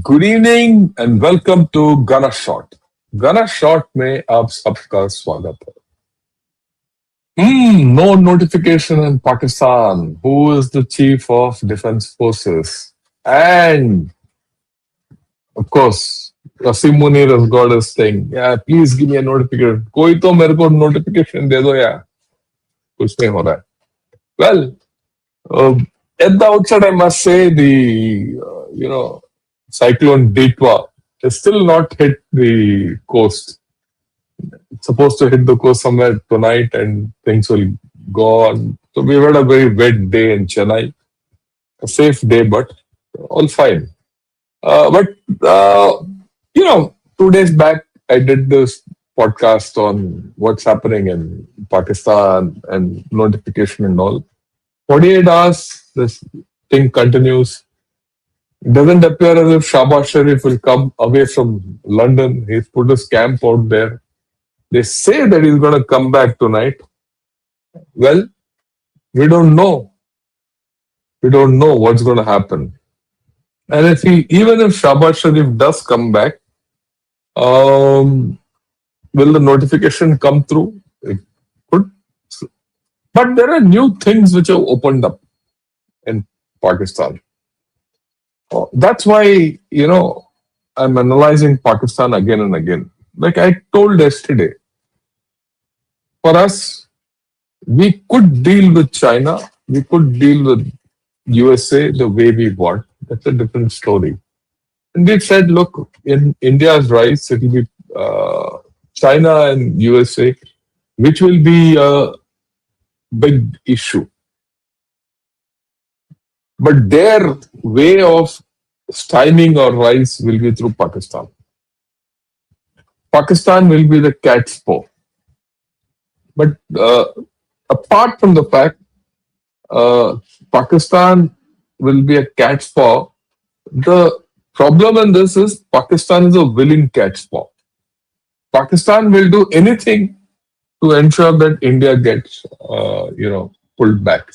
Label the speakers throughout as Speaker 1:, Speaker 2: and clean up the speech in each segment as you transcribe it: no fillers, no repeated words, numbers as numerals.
Speaker 1: Good evening and welcome to Gana shot. Gana shot में आप सबका स्वागत है। No notification in Pakistan. Who is the chief of defence forces? And of course Rasim Munir has got his thing. Yeah, please give me a notification. कोई तो मेरे को notification दे दो यार। कुछ नहीं हो रहा है। Well, at the outset, I must say cyclone Ditwa has still not hit the coast. It's supposed to hit the coast somewhere tonight and things will go on. So we've had a very wet day in Chennai. A safe day, but all fine. But 2 days back, I did this podcast on what's happening in Pakistan and notification and all. 48 hours, this thing continues. It doesn't appear as if Shahbaz Sharif will come away from London. He's put his camp out there. They say that he's going to come back tonight. Well, we don't know. We don't know what's going to happen. And even if Shahbaz Sharif does come back, will the notification come through? It could. But there are new things which have opened up in Pakistan. That's why, I'm analyzing Pakistan again and again. Like I told yesterday, for us, we could deal with China, we could deal with USA the way we want. That's a different story. And we said, look, in India's rise, it will be China and USA, which will be a big issue. But their way of stymieing our rise will be through Pakistan. Pakistan will be the cat's paw. But apart from the fact Pakistan will be a cat's paw, the problem in this is Pakistan is a willing cat's paw. Pakistan will do anything to ensure that India gets, pulled back.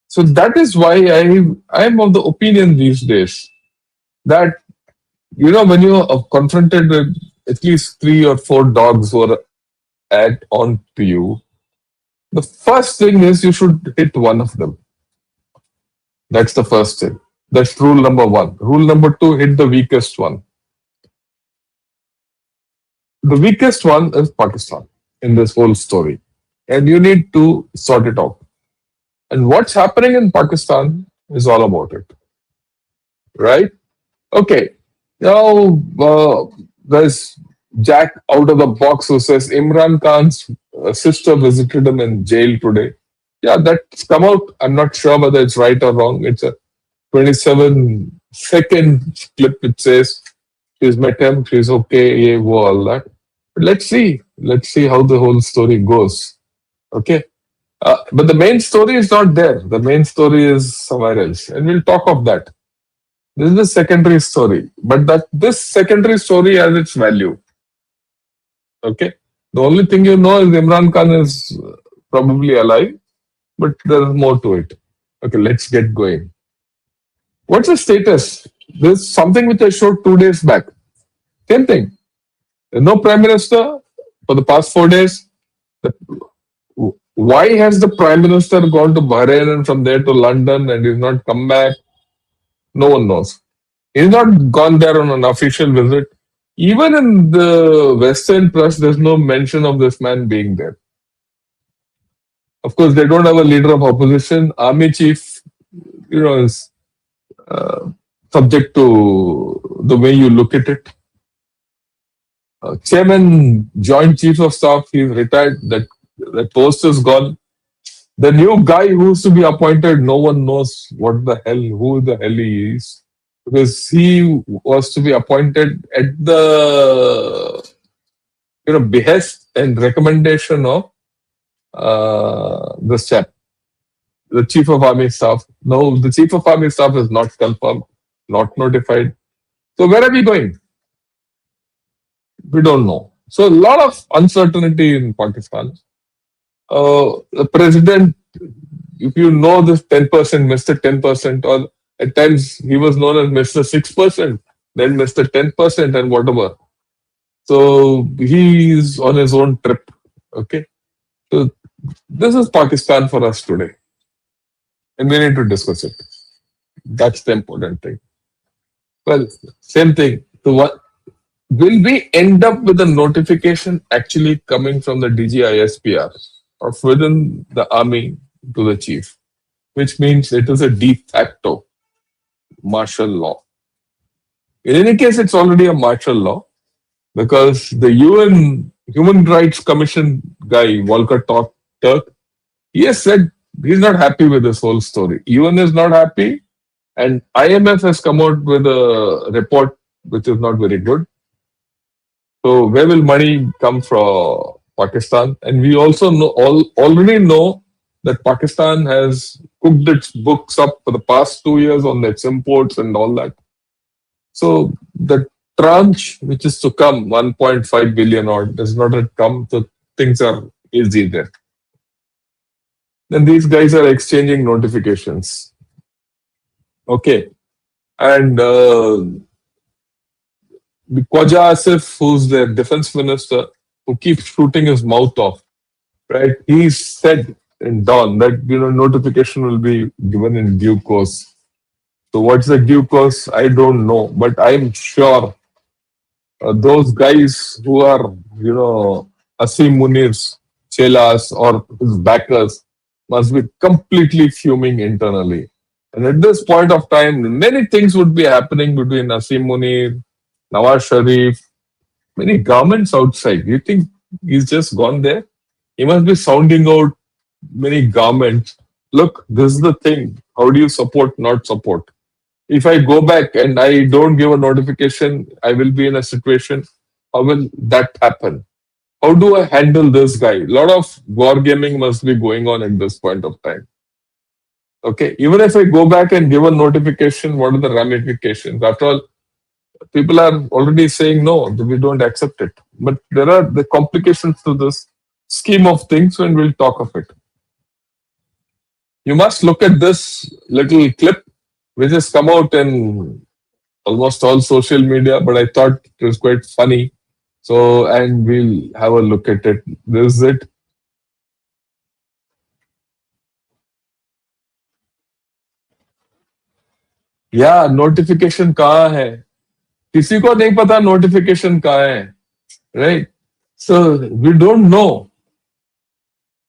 Speaker 1: So that is why I am of the opinion these days that, when you are confronted with at least 3 or 4 dogs who are on to you, the first thing is you should hit one of them. That's the first thing. That's rule number 1. Rule number 2, hit the weakest one. The weakest one is Pakistan in this whole story. And you need to sort it out. And what's happening in Pakistan is all about it. Right? Okay. Now, there's Jack out of the box who says Imran Khan's sister visited him in jail today. Yeah, that's come out. I'm not sure whether it's right or wrong. It's a 27-second clip which says she's met him, she's okay, all that. But let's see. Let's see how the whole story goes. Okay. But the main story is not there. The main story is somewhere else. And we'll talk of that. This is the secondary story. But this secondary story has its value. Okay. The only thing you know is Imran Khan is probably alive, but there's more to it. Okay, let's get going. What's the status? There's something which I showed 2 days back. Same thing. There's no Prime Minister for the past 4 days. Why has the Prime Minister gone to Bahrain and from there to London and he's not come back? No one knows. He's not gone there on an official visit. Even in the Western press, there's no mention of this man being there. Of course, they don't have a leader of opposition. Army chief, is subject to the way you look at it. Chairman, Joint Chief of Staff, he's retired. That post is gone. The new guy who's to be appointed, no one knows who the hell he is. Because he was to be appointed at the behest and recommendation of this chap, the Chief of Army Staff. No, the Chief of Army Staff is not confirmed, not notified. So where are we going? We don't know. So a lot of uncertainty in Pakistan. The president, if you know this 10%, Mr. 10%, or at times he was known as Mr. 6%. then Mr. 10% and whatever. So he is on his own trip. Okay. So this is Pakistan for us today. And we need to discuss it. That's the important thing. Well, same thing. So what will we end up with a notification actually coming from the DGISPR or within the army to the chief, which means it is a de facto martial law. In any case, it's already a martial law because the UN Human Rights Commission guy, Turk, he has said he's not happy with this whole story. UN is not happy, and IMF has come out with a report which is not very good. So where will money come from Pakistan? And we also already know that Pakistan has cooked its books up for the past 2 years on its imports and all that. So the tranche which is to come, 1.5 billion odd, does not yet come. So things are easy there. Then these guys are exchanging notifications. Okay. And Khwaja Asif, who's the defense minister, who keeps shooting his mouth off, right? He said in Dawn that notification will be given in due course. So what's the due course? I don't know, but I'm sure those guys who are Asim Munir's chelas or his backers must be completely fuming internally. And at this point of time, many things would be happening between Asim Munir, Nawaz Sharif, many governments outside. You think he's just gone there? He must be sounding out many governments. Look, this is the thing. How do you support, not support? If I go back and I don't give a notification, I will be in a situation. How will that happen? How do I handle this guy? A lot of war gaming must be going on at this point of time. Okay, even if I go back and give a notification, what are the ramifications? After all, people are already saying no, we don't accept it. But there are the complications to this scheme of things, and we'll talk of it. You must look at this little clip, which has come out in almost all social media, but I thought it was quite funny. So, and we'll have a look at it. This is it. Yeah, notification कहाँ है? किसी को नहीं पता notification कहाँ है, right? So we don't know.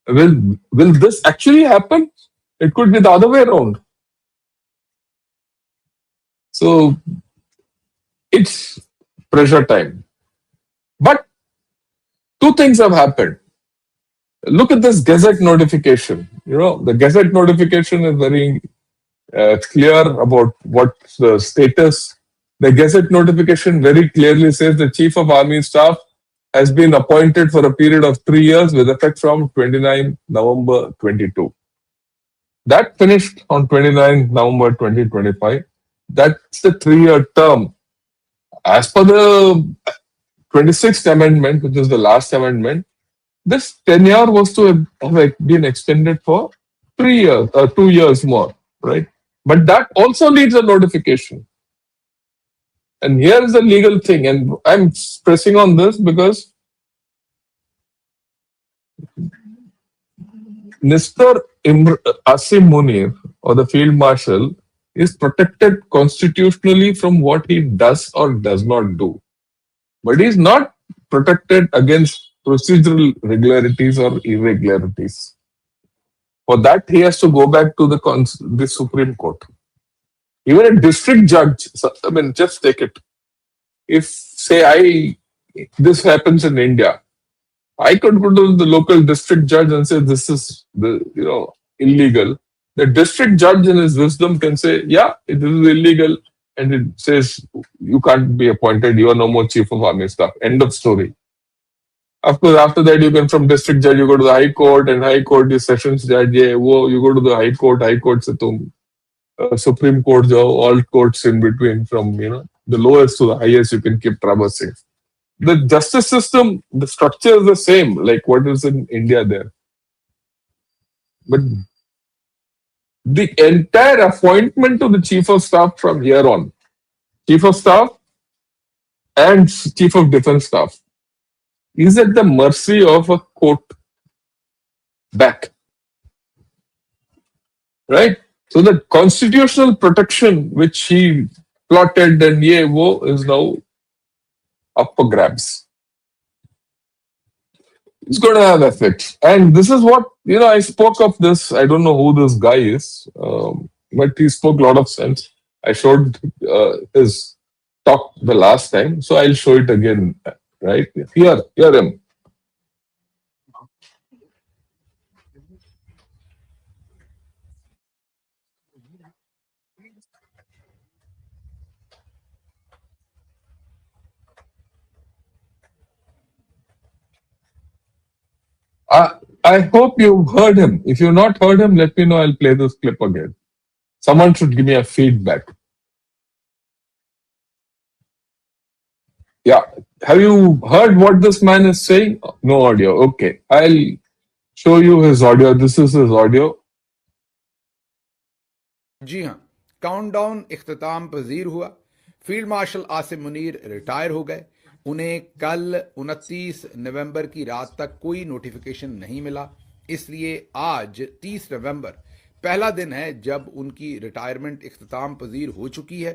Speaker 1: Will this actually happen? It could be the other way around. So it's pressure time. But two things have happened. Look at this Gazette notification. The Gazette notification is very clear about what's the status. The Gazette notification very clearly says the Chief of Army Staff has been appointed for a period of 3 years with effect from 29 November 22. That finished on 29 November 2025. That's the 3-year term. As per the 26th Amendment, which is the last amendment, this tenure was to have been extended for 3 years, 2 years more, right? But that also needs a notification. And here is the legal thing, and I'm pressing on this because Mr. Asim Munir, or the Field Marshal, is protected constitutionally from what he does or does not do. But he is not protected against procedural regularities or irregularities. For that, he has to go back to the Supreme Court. Even a district judge, just take it. If, say, this happens in India, I could go to the local district judge and say this is illegal. The district judge in his wisdom can say, yeah, it is illegal, and it says you can't be appointed, you are no more Chief of Army Staff. End of story. Of course, after that, you can from district judge, you go to the High Court, and High Court is sessions judge. You go to the High Court se tum Supreme Court jao, all courts in between, from the lowest to the highest, you can keep traversing. The justice system, the structure is the same, like what is in India there. But the entire appointment to the Chief of Staff from here on, Chief of Staff and Chief of Defense Staff is at the mercy of a court back, right? So the constitutional protection which he plotted and is now up for grabs. It's going to have effects. And this is what, I spoke of this. I don't know who this guy is, but he spoke a lot of sense. I showed his talk the last time, so I'll show it again, right? Hear him. I hope you've heard him. If you've not heard him, let me know. I'll play this clip again. Someone should give me a feedback. Yeah. Have you heard what this man is saying? No audio. Okay. I'll show you his audio. This is his audio.
Speaker 2: जी हाँ, countdown इख्तिताम पजीर हुआ। Field marshal Asim Munir retire हो गए। उन्हें कल 29 नवंबर की रात तक कोई नोटिफिकेशन नहीं मिला, इसलिए आज 30 नवंबर पहला दिन है जब उनकी रिटायरमेंट इख्तिताम पजीर हो चुकी है।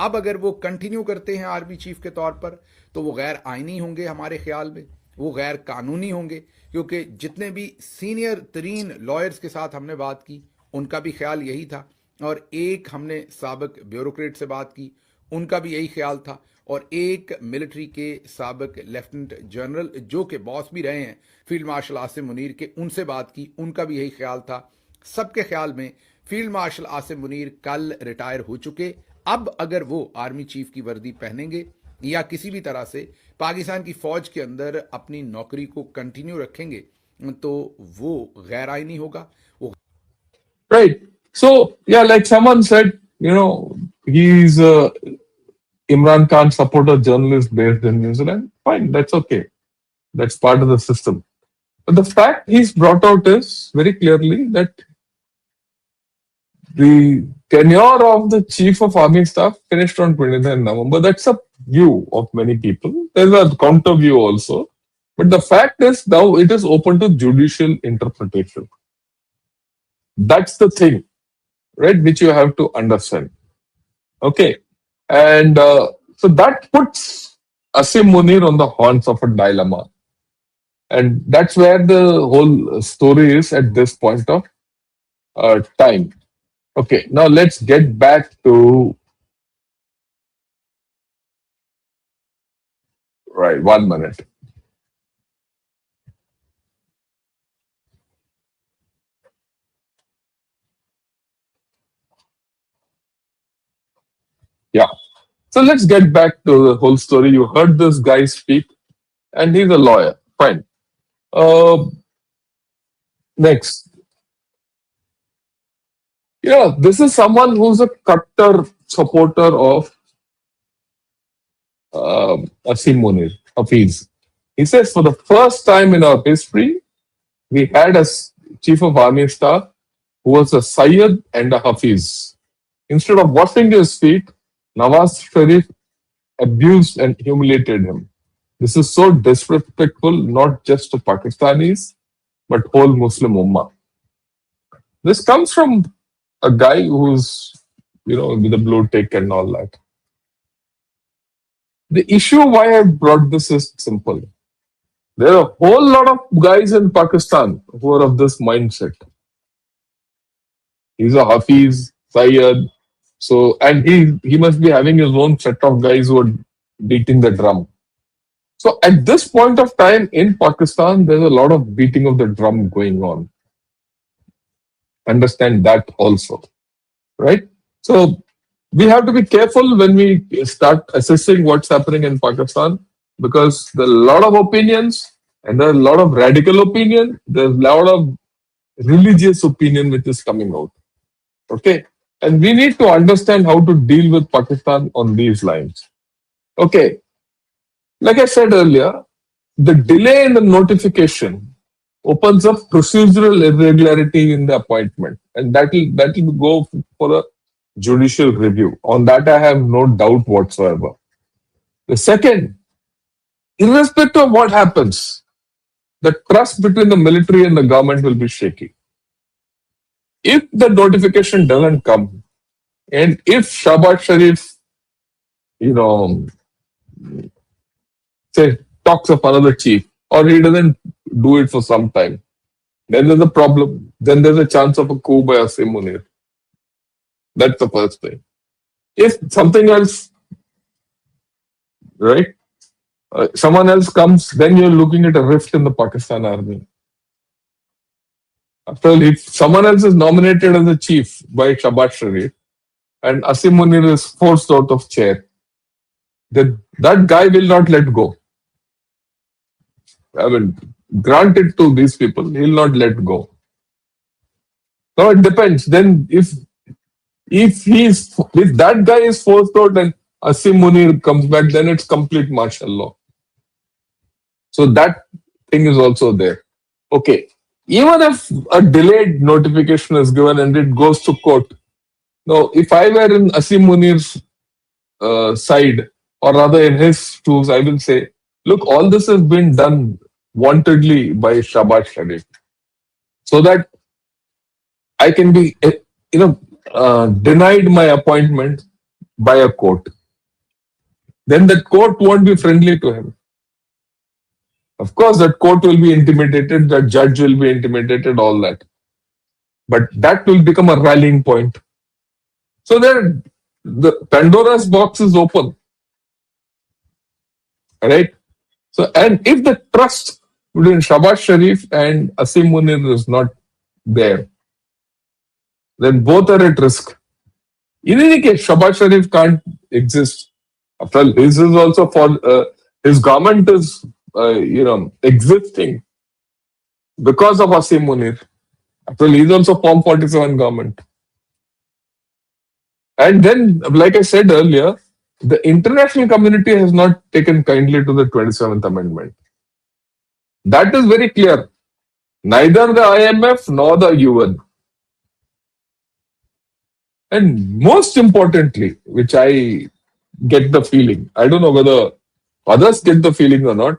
Speaker 2: अब अगर वो कंटिन्यू करते हैं आर्मी चीफ के तौर पर तो वो गैर आइनी होंगे, हमारे ख्याल में वो गैर कानूनी होंगे, क्योंकि जितने भी सीनियर तरीन लॉयर्स के साथ हमने बात की उनका भी ख्याल यही था, और एक हमने साबिक ब्यूरोक्रेट से बात की उनका भी यही ख्याल था, और एक मिलिट्री के साबिक लेफ्टिनेंट जनरल जो कि बॉस भी रहे हैं फील्ड मार्शल आसिम मुनीर के, उनसे बात की, उनका भी यही ख्याल था। सबके ख्याल में फील्ड मार्शल आसिम मुनीर कल रिटायर हो चुके। अब अगर वो आर्मी चीफ की वर्दी पहनेंगे या किसी भी तरह से पाकिस्तान की फौज के अंदर अपनी नौकरी को कंटिन्यू रखेंगे तो वो गैर आइनी होगा।
Speaker 1: Right. So, yeah, like someone said, he's a Imran Khan supporter journalist based in New Zealand. Fine, that's okay. That's part of the system. But the fact he's brought out is very clearly that the tenure of the chief of army staff finished on 29 November. That's a view of many people. There's a counter view also. But the fact is now it is open to judicial interpretation. That's the thing, right, which you have to understand. Okay. And so that puts Asim Munir on the horns of a dilemma. And that's where the whole story is at this point of time. Okay, now let's get back to. Right, 1 minute. Yeah. So let's get back to the whole story. You heard this guy speak, and he's a lawyer. Fine. Next. Yeah, this is someone who's a cutter supporter of Asim Munir, Hafiz. He says, for the first time in our history, we had a chief of army staff who was a Sayyid and a Hafiz. Instead of washing his feet, Nawaz Sharif abused and humiliated him. This is so disrespectful, not just to Pakistanis, but whole Muslim Ummah. This comes from a guy who's, with a blue tick and all that. The issue why I brought this is simple. There are a whole lot of guys in Pakistan who are of this mindset. He's a Hafiz, Sayyid. So, and he must be having his own set of guys who are beating the drum. So at this point of time in Pakistan, there's a lot of beating of the drum going on. Understand that also, right? So we have to be careful when we start assessing what's happening in Pakistan, because there are a lot of opinions and there are a lot of radical opinion. There's a lot of religious opinion which is coming out. Okay. And we need to understand how to deal with Pakistan on these lines. Okay. Like I said earlier, the delay in the notification opens up procedural irregularity in the appointment, and that will go for a judicial review. On that, I have no doubt whatsoever. The second, irrespective of what happens, the trust between the military and the government will be shaky. If the notification doesn't come, and if Shahbaz Sharif, you know, say talks of another chief, or he doesn't do it for some time, then there's a problem. Then there's a chance of a coup by Asim Munir. That's the first thing. If something else, right, someone else comes, then you're looking at a rift in the Pakistan army. After all, if someone else is nominated as a chief by Shahbaz Sharif and Asim Munir is forced out of chair, then that guy will not let go. I mean, grant it to these people, he'll not let go. Now it depends. Then if that guy is forced out and Asim Munir comes back, then it's complete martial law. So that thing is also there. Okay. Even if a delayed notification is given and it goes to court, now if I were in Asim Munir's side, or rather in his shoes, I will say, look, all this has been done wantedly by Shahbaz Sharif, so that I can be, denied my appointment by a court. Then that court won't be friendly to him. Of course, that court will be intimidated, that judge will be intimidated, all that. But that will become a rallying point. So there, the Pandora's box is open. Right? So, and if the trust between Shahbaz Sharif and Asim Munir is not there, then both are at risk. In any case, Shahbaz Sharif can't exist. After all, his is also for his government is existing because of Asim Munir. After all, he's also Form 47 government. And then, like I said earlier, the international community has not taken kindly to the 27th Amendment. That is very clear. Neither the IMF nor the UN. And most importantly, which I get the feeling, I don't know whether others get the feeling or not,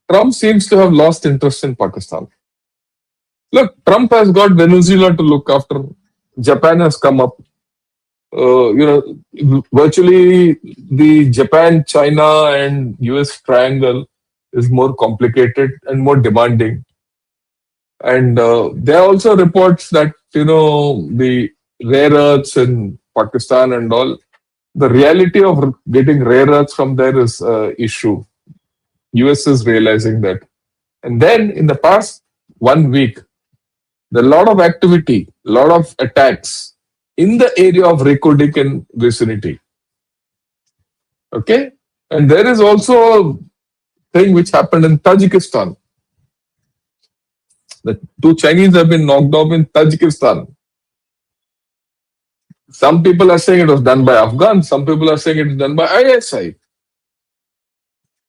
Speaker 1: Trump seems to have lost interest in Pakistan. Look, Trump has got Venezuela to look after. Japan has come up. Virtually the Japan, China, and US triangle is more complicated and more demanding. And there are also reports that, the rare earths in Pakistan and all, the reality of getting rare earths from there is an issue. US is realizing that. And then in the past 1 week, there are a lot of activity, a lot of attacks in the area of Reykjavik and vicinity. Okay? And there is also a thing which happened in Tajikistan. The 2 Chinese have been knocked off in Tajikistan. Some people are saying it was done by Afghans, some people are saying it was done by ISI.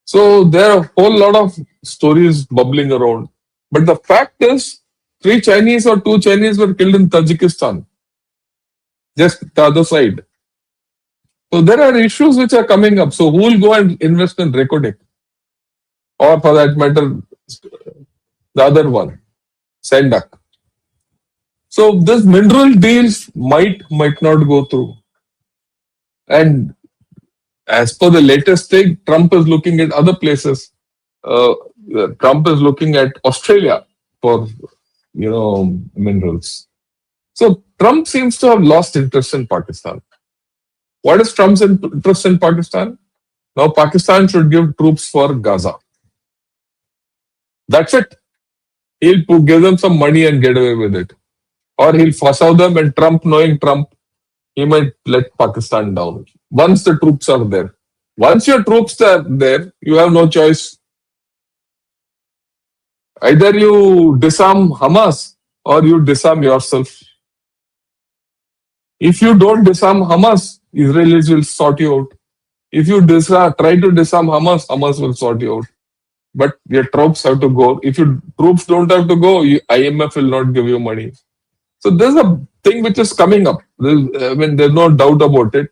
Speaker 1: So there are a whole lot of stories bubbling around. But the fact is, 3 Chinese or 2 Chinese were killed in Tajikistan, just the other side. So there are issues which are coming up. So who will go and invest in Reykjavik? Or for that matter, the other one, Sendak. So this mineral deals might not go through. And as per the latest thing, Trump is looking at other places. Trump is looking at Australia for, minerals. So Trump seems to have lost interest in Pakistan. What is Trump's interest in Pakistan? Now Pakistan should give troops for Gaza. That's it. He'll give them some money and get away with it. Or he'll fuss out them, and Trump, knowing Trump, he might let Pakistan down. Once the troops are there. Once your troops are there, you have no choice. Either you disarm Hamas or you disarm yourself. If you don't disarm Hamas, Israelis will sort you out. If you try to disarm Hamas, Hamas will sort you out. But your troops have to go. If your troops don't have to go, IMF will not give you money. So there's a thing which is coming up. There's no doubt about it.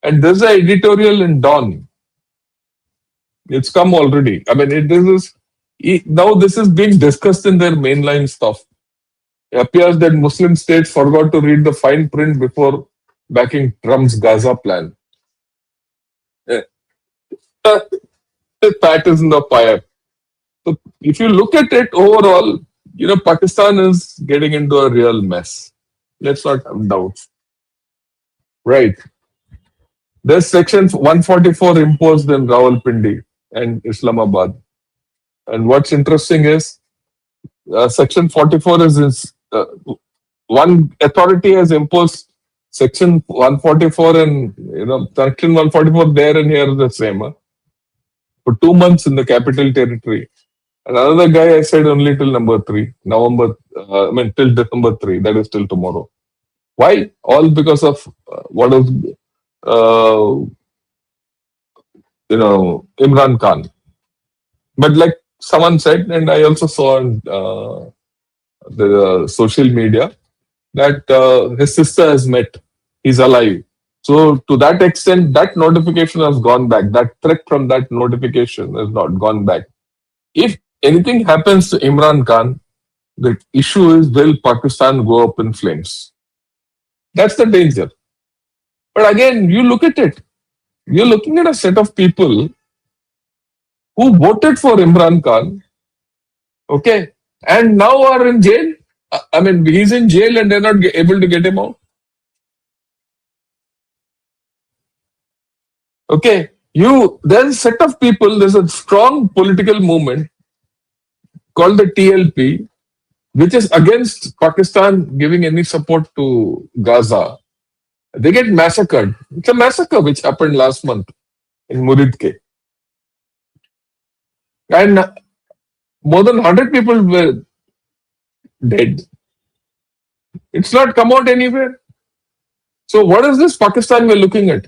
Speaker 1: And there's an editorial in Dawn It's come already. I mean, now this is being discussed in their mainline stuff. It appears that Muslim states forgot to read the fine print before backing Trump's Gaza plan. Eh, The fat is in the fire. So if you look at it overall, Pakistan is getting into a real mess. Let's not have doubts. Right. There's Section 144 imposed in Rawalpindi and Islamabad. And what's interesting is Section 44 one authority has imposed Section 144 and Section 144 there and here is the same. For 2 months in the capital territory. And another guy I said only till number 3, till December 3, that is till tomorrow. Why? All because of what is, Imran Khan. But like someone said, and I also saw on the social media, that his sister has met. He's alive. So to that extent, that notification has gone back. That threat from that notification has not gone back. If anything happens to Imran Khan, the issue is, will Pakistan go up in flames? That's the danger. But again, you look at it. You're looking at a set of people who voted for Imran Khan, okay, and now are in jail. I mean, he's in jail and they're not able to get him out. Okay, there's a set of people, there's a strong political movement called the TLP, which is against Pakistan giving any support to Gaza. They get massacred. It's a massacre which happened last month in Muridke. And more than 100 people were dead. It's not come out anywhere. So what is this Pakistan we're looking at?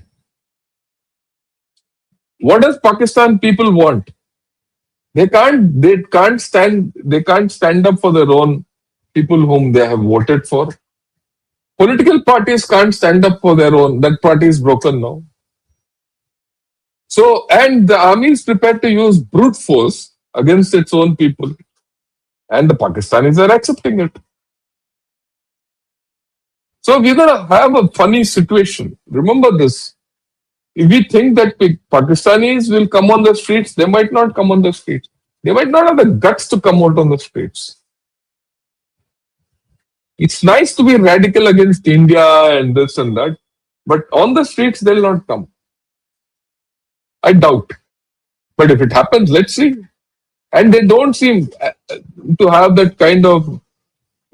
Speaker 1: What does Pakistan people want? They can't stand up for their own people whom they have voted for. Political parties can't stand up for their own. That party is broken now. So, and the army is prepared to use brute force against its own people. And the Pakistanis are accepting it. So we're going to have a funny situation. Remember this. If we think that Pakistanis will come on the streets, they might not come on the streets. They might not have the guts to come out on the streets. It's nice to be radical against India and this and that, but on the streets, they'll not come. I doubt. But if it happens, let's see. And they don't seem to have that kind of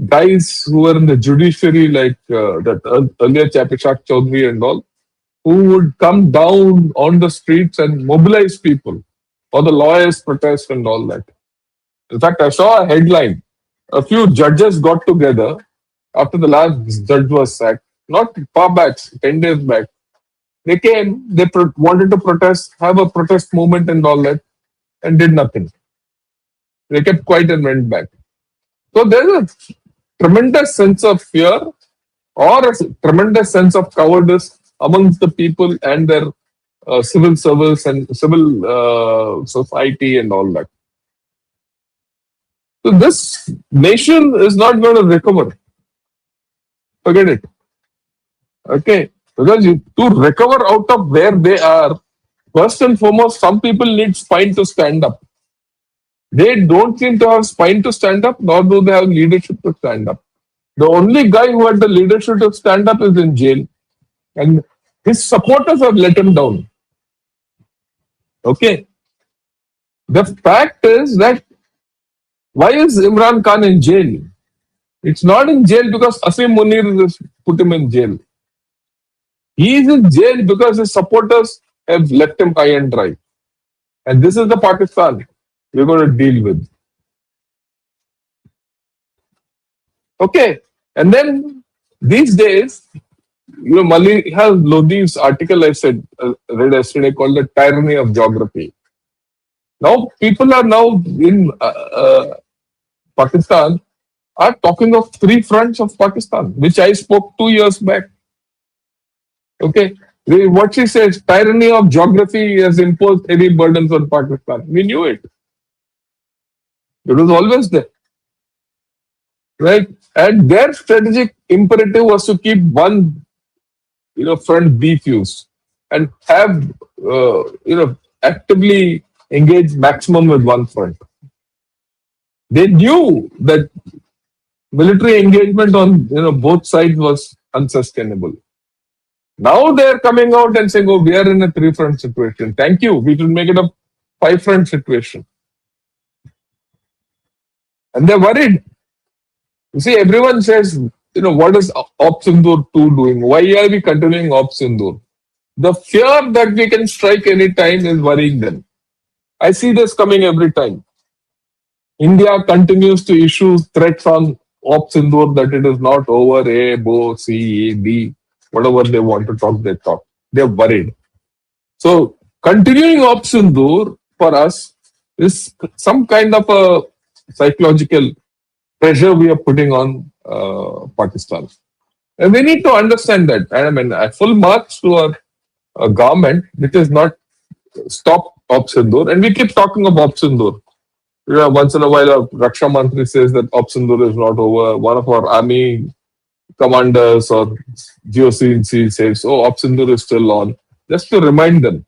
Speaker 1: guys who are in the judiciary, like that earlier Chapishak Chaudhary and all, who would come down on the streets and mobilize people for the lawyers' protest and all that. In fact, I saw a headline. A few judges got together after the last judge was sacked, not far back, 10 days back. They came, they wanted to protest, have a protest movement and all that, and did nothing. They kept quiet and went back. So there's a tremendous sense of fear or a tremendous sense of cowardice amongst the people and their civil service and civil society and all that. So this nation is not going to recover. Forget it. Okay. Because to recover out of where they are, first and foremost, some people need spine to stand up. They don't seem to have spine to stand up, nor do they have leadership to stand up. The only guy who had the leadership to stand up is in jail. And his supporters have let him down. Okay. The fact is that why is Imran Khan in jail? It's not in jail because Asim Munir has put him in jail. He is in jail because his supporters have left him high and dry. And this is the Pakistan we're going to deal with. Okay. And then these days, Maliha Lodi's article I read yesterday called The Tyranny of Geography. Now, people are now in Pakistan are talking of three fronts of Pakistan, which I spoke 2 years back. Okay. What she says, tyranny of geography has imposed heavy burdens on Pakistan. We knew it. It was always there, right? And their strategic imperative was to keep one, front defused and have, actively engage maximum with one front. They knew that military engagement on, both sides was unsustainable. Now they're coming out and saying, "Oh, we are in a three-front situation. Thank you. We should make it a five-front situation." And they're worried. You see, everyone says, what is Op Sindoor 2 doing? Why are we continuing Op Sindoor? The fear that we can strike any time is worrying them. I see this coming every time. India continues to issue threats on Op Sindoor that it is not over. A, B, C, D, whatever they want to talk, they talk. They're worried. So continuing Op Sindoor for us is some kind of a psychological pressure we are putting on Pakistan. And we need to understand that. And I mean, full marks to our government, which is not stop Op Sindoor. And we keep talking of Op Sindoor. Once in a while, a Raksha Mantri says that Op Sindoor is not over. One of our army commanders or GOC says, "Oh, Op Sindoor is still on." Just to remind them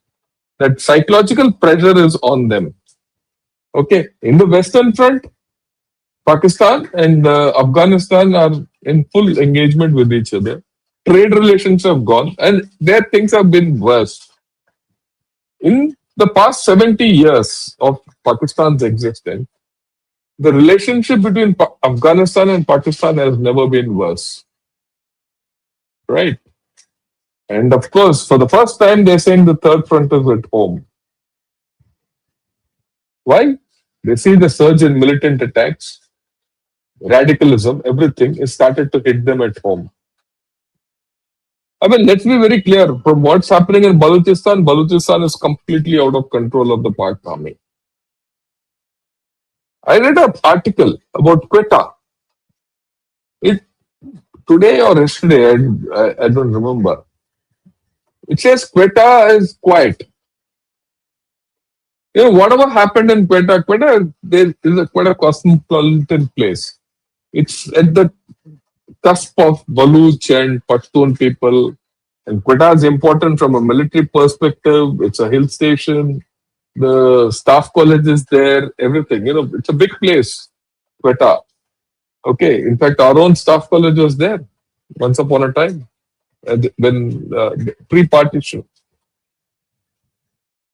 Speaker 1: that psychological pressure is on them. Okay, in the Western Front, Pakistan and Afghanistan are in full engagement with each other. Trade relations have gone, and their things have been worse. In the past 70 years of Pakistan's existence, the relationship between Afghanistan and Pakistan has never been worse. Right? And of course, for the first time, they're saying the third front is at home. Why? They see the surge in militant attacks, radicalism, everything is started to hit them at home. I mean, let's be very clear. From what's happening in Balochistan, Balochistan is completely out of control of the Pak army. I read an article about Quetta. It today or yesterday, I don't remember. It says Quetta is quiet. Whatever happened in Quetta, there is quite a cosmopolitan place. It's at the cusp of Baluch and Pashtun people. And Quetta is important from a military perspective. It's a hill station. The staff college is there, everything. It's a big place, Quetta. Okay. In fact, our own staff college was there once upon a time when pre-partition.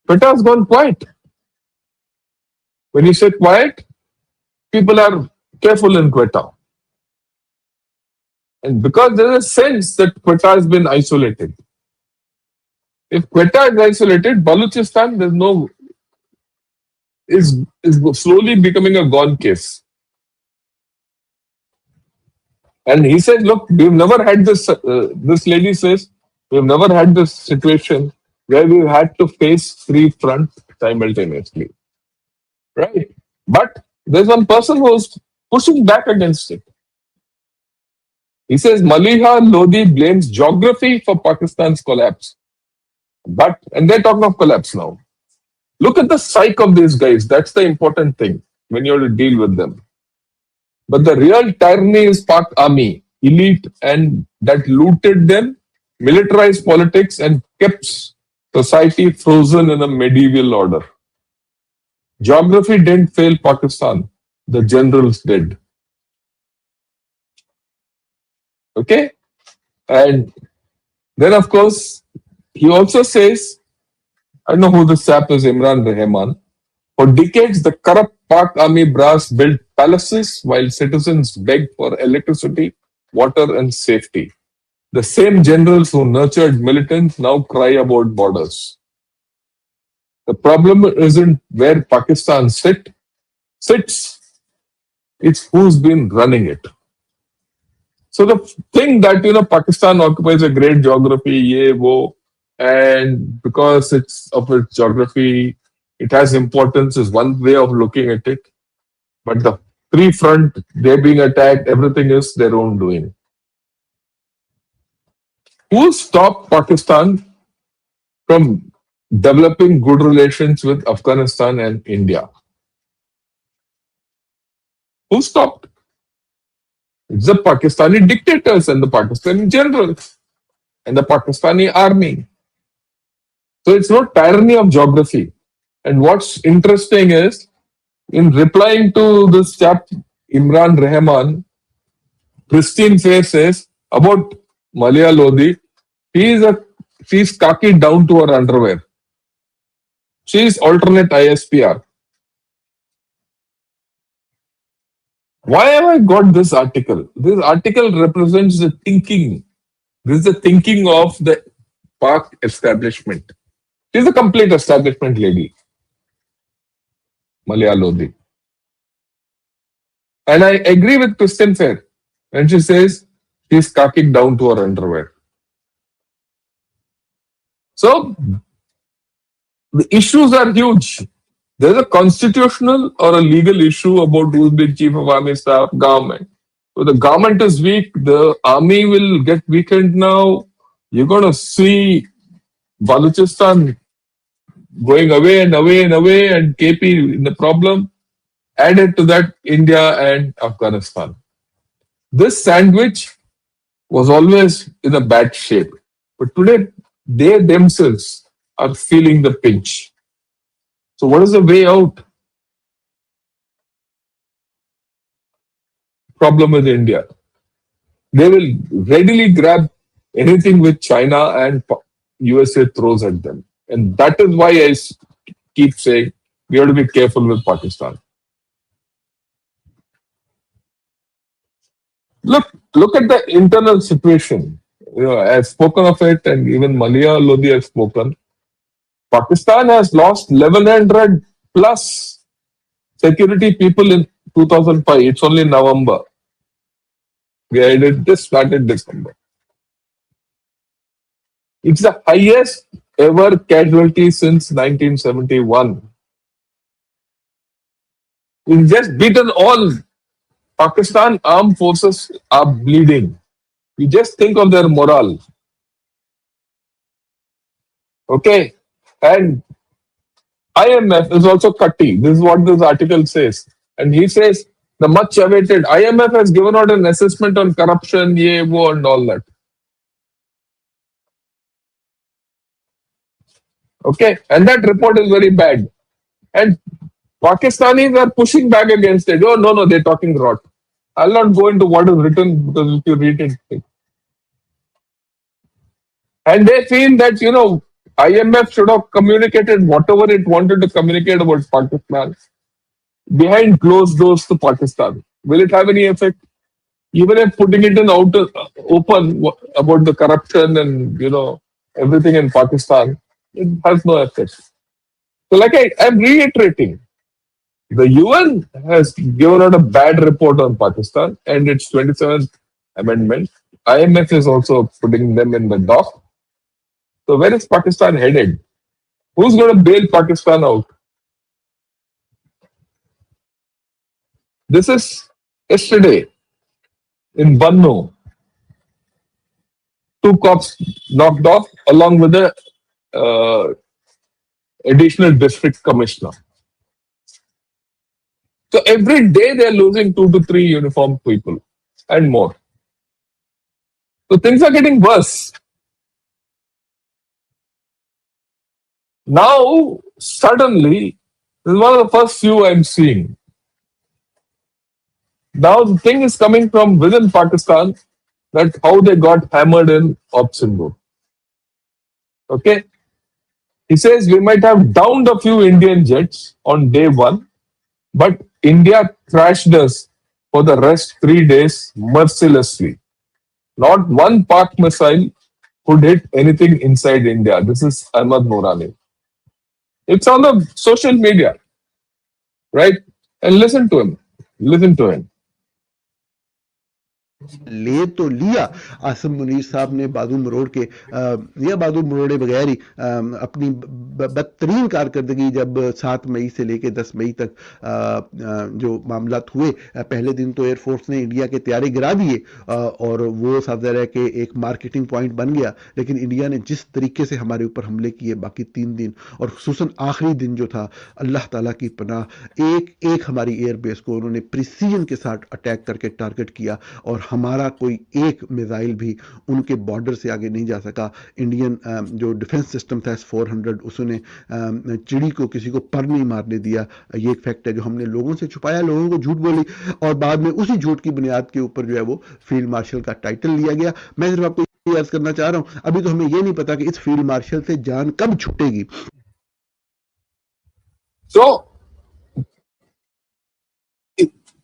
Speaker 1: Quetta has gone quiet. When you say quiet, people are careful in Quetta. And because there is a sense that Quetta has been isolated. If Quetta is isolated, Balochistan is slowly becoming a gone case. And he said, "Look, we've never had this." This lady says, "We've never had this situation where we've had to face three fronts simultaneously." Right? But there's one person who's pushing back against it. He says Maliha Lodi blames geography for Pakistan's collapse. And they're talking of collapse now. Look at the psyche of these guys. That's the important thing when you have to deal with them. But the real tyranny is Pak army, elite, and that looted them, militarized politics, and kept society frozen in a medieval order. Geography didn't fail Pakistan. The generals did. Okay? And then, of course, he also says, I don't know who the sap is, Imran Rahman. For decades, the corrupt Pak army brass built palaces while citizens begged for electricity, water, and safety. The same generals who nurtured militants now cry about borders. The problem isn't where Pakistan sits, it's who's been running it. So the thing that, Pakistan occupies a great geography, and because of its geography, it has importance is one way of looking at it. But the three front, they're being attacked, everything is their own doing. Who stopped Pakistan from developing good relations with Afghanistan and India. Who stopped? It's the Pakistani dictators and the Pakistani generals and the Pakistani army. So it's not tyranny of geography. And what's interesting is, in replying to this chap, Imran Rahman, pristine face says about Malia Lodi, she's khaki down to her underwear. She's alternate ISPR. Why have I got this article? This article represents the thinking. This is the thinking of the Pak establishment. She's a complete establishment lady, Malia Lodi. And I agree with Kristen Fair when she says she's khaki down to her underwear. So the issues are huge. There's a constitutional or a legal issue about who's been chief of army staff, government. So the government is weak, the army will get weakened now. You're going to see Balochistan going away and away and away, and KP in the problem. Added to that, India and Afghanistan. This sandwich was always in a bad shape. But today, they themselves are feeling the pinch. So, what is the way out? Problem with India. They will readily grab anything which China and USA throws at them. And that is why I keep saying we have to be careful with Pakistan. Look at the internal situation. I've spoken of it, and even Malia Lodi has spoken. Pakistan has lost 1,100 plus security people in 2005. It's only November. This started December. It's the highest ever casualty since 1971. We've just beaten all. Pakistan armed forces are bleeding. You just think of their morale. Okay. And IMF is also cutty. This is what this article says. And he says the much awaited IMF has given out an assessment on corruption, ye, wo, and all that. Okay. And that report is very bad. And Pakistanis are pushing back against it. Oh, no, they're talking rot. I'll not go into what is written because if you read it. And they feel that, IMF should have communicated whatever it wanted to communicate about Pakistan behind closed doors to Pakistan. Will it have any effect? Even if putting it in open about the corruption and, everything in Pakistan, it has no effect. So like I'm reiterating, the UN has given out a bad report on Pakistan and its 27th amendment. IMF is also putting them in the dock. So where is Pakistan headed? Who's going to bail Pakistan out? This is yesterday in Bannu. 2 cops knocked off along with the additional district commissioner. So every day they're losing 2 to 3 uniformed people and more. So things are getting worse. Now, suddenly, this is one of the first few I'm seeing. Now the thing is coming from within Pakistan that how they got hammered in Sindhu. Okay? He says we might have downed a few Indian jets on day 1, but India thrashed us for the rest 3 days mercilessly. Not one Pak missile could hit anything inside India. This is Ahmad Noorani. It's on the social media, right? And listen to him. Listen to him.
Speaker 3: ले तो लिया आसिम मुनीर साहब ने बाजू मरोड़ के, या बाजू मरोड़े बगैर ही अपनी बदतरीन कारकर्दगी जब 7 मई से लेकर 10 मई तक जो मामला हुए, पहले दिन तो एयरफोर्स ने इंडिया के तैयारे गिरा दिए और वो साफ ज़ाहिर है कि एक मार्केटिंग पॉइंट बन गया। लेकिन इंडिया ने जिस तरीके से हमारे ऊपर हमले किए बाकी 3 दिन, और खुसूसन आखिरी दिन जो था, अल्लाह ताला की पनाह, एक एक हमारी एयरबेस को उन्होंने प्रिसीजन के साथ अटैक करके टारगेट किया और हमारा कोई एक मिसाइल भी उनके बॉर्डर से आगे नहीं जा सका। इंडियन जो डिफेंस सिस्टम था S-400, उसने चिड़ी को किसी को पर नहीं मारने दिया। ये एक फैक्ट है जो हमने लोगों से छुपाया, लोगों को झूठ बोली, और बाद में उसी झूठ की बुनियाद के ऊपर जो है वो फील्ड मार्शल का टाइटल लिया गया। मैं सिर्फ आपको ये अर्ज करना चाह रहा हूं, अभी तो हमें ये नहीं पता कि इस फील्ड मार्शल से जान कब छूटेगी।
Speaker 1: So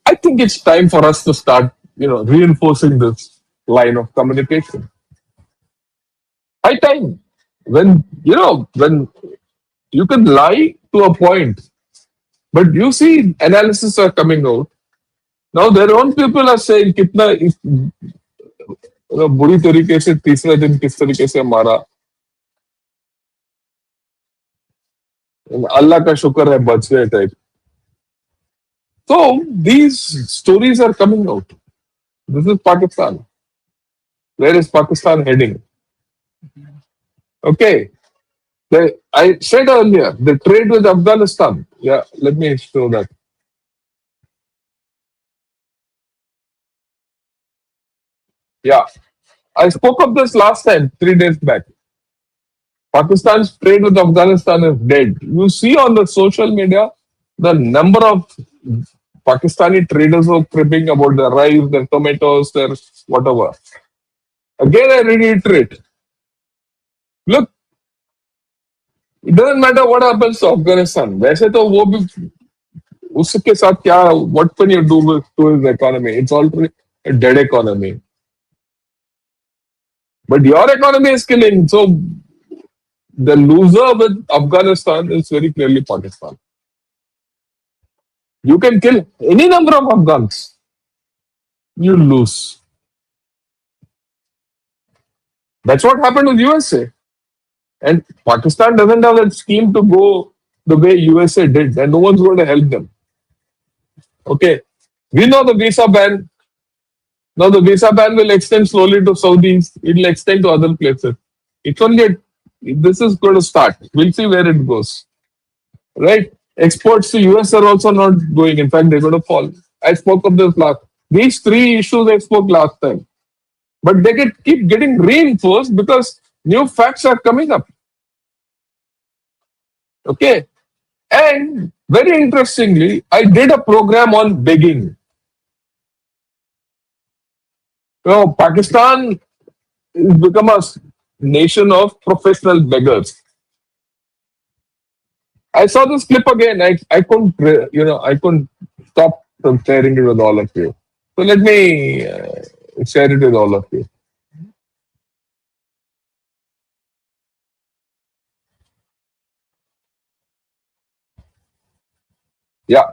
Speaker 1: I think it's time for us to start, reinforcing this line of communication. High time. When you can lie to a point, but you see analysis are coming out. Now their own people are saying कितना बुरी तरीके से तीसरा दिन किस तरीके से मारा, अल्लाह का शुक्र है बच गए type. So these stories are coming out. This is Pakistan. Where is Pakistan heading? Okay. I said earlier, the trade with Afghanistan. Yeah, let me show that. Yeah. I spoke of this last time, 3 days back. Pakistan's trade with Afghanistan is dead. You see on the social media, the number of Pakistani traders who are cribbing about their rice, their tomatoes, their whatever. Again, I reiterate. Look, it doesn't matter what happens to Afghanistan. वैसे तो वो भी उसके साथ क्या, what can you do to his economy? It's already a dead economy. But your economy is killing. So the loser with Afghanistan is very clearly Pakistan. You can kill any number of Afghans. You lose. That's what happened with USA. And Pakistan doesn't have a scheme to go the way USA did, and no one's going to help them. Okay. We know the visa ban. Now the visa ban will extend slowly to Saudis. It will extend to other places. It's only this is going to start. We'll see where it goes. Right? Exports to US are also not going. In fact, they're going to fall. I spoke of this last. These 3 issues I spoke last time. But they keep getting reinforced because new facts are coming up. Okay. And very interestingly, I did a program on begging. Pakistan has become a nation of professional beggars. I saw this clip again. I couldn't stop from sharing it with all of you. So let me share it with all of you. Yeah.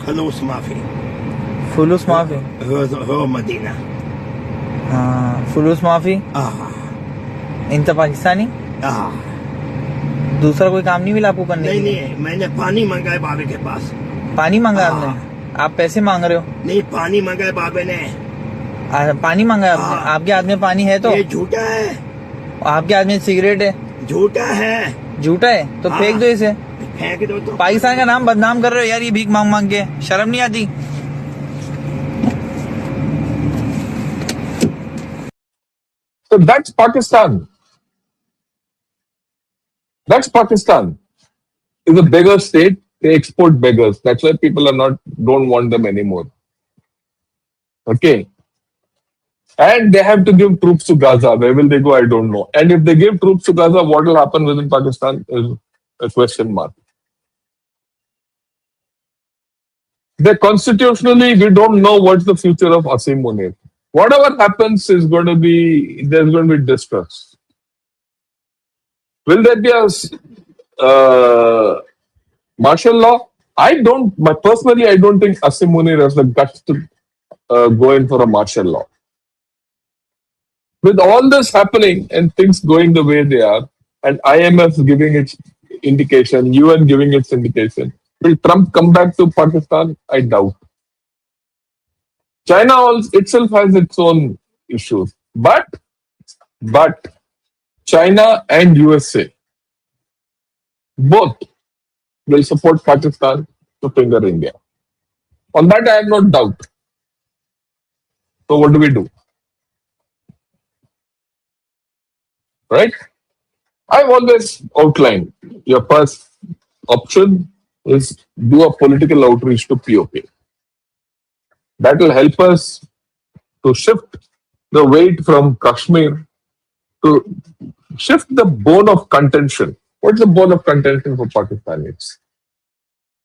Speaker 4: فلوس ما في
Speaker 5: فلوس ما في
Speaker 4: هو مدينة
Speaker 5: فلوس ما في انت Pakistani दूसरा कोई काम नहीं मिला आपको करने के लिए?
Speaker 4: नहीं मैंने पानी मांगा है बाबे के पास.
Speaker 5: पानी मांगा आपने? आप पैसे मांग रहे हो?
Speaker 4: नहीं पानी मांगा है बाबे ने.
Speaker 5: पानी मांगा है आपने? आपके हाथ में पानी है तो?
Speaker 4: ये झूठा है.
Speaker 5: आपके हाथ में सिगरेट है?
Speaker 4: झूठा है.
Speaker 5: झूठा है तो फेंक दो इसे.
Speaker 4: फेंक दो तो.
Speaker 5: पाकिस्तान का नाम बदनाम कर रहे हो यार, ये भीख मांग मांग के. शर्म नहीं आती?
Speaker 1: So that's Pakistan. That's Pakistan. It's a beggar state. They export beggars. That's why people don't want them anymore. Okay. And they have to give troops to Gaza. Where will they go? I don't know. And if they give troops to Gaza, what will happen within Pakistan is a question mark. Constitutionally, we don't know what's the future of Asim Munir. Whatever happens there's going to be distrust. Will there be a martial law? Personally, I don't think Asim Munir has the guts to go in for a martial law. With all this happening and things going the way they are, and IMF giving its indication, UN giving its indication, will Trump come back to Pakistan? I doubt. China also itself has its own issues, but China and USA both will support Pakistan to finger India. On that, I have no doubt. So, what do we do? Right? I've always outlined your first option is do a political outreach to POK. That will help us to shift the weight from Kashmir to shift the bone of contention. What's the bone of contention for Pakistanis?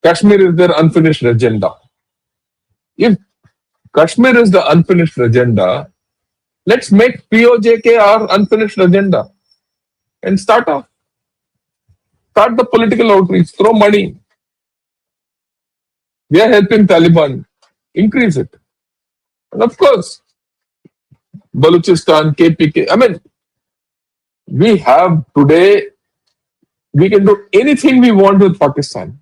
Speaker 1: Kashmir is their unfinished agenda. If Kashmir is the unfinished agenda, let's make POJK our unfinished agenda and start off. Start the political outreach, throw money. We are helping Taliban, increase it. And of course, Balochistan, KPK. I mean, we have today, we can do anything we want with Pakistan.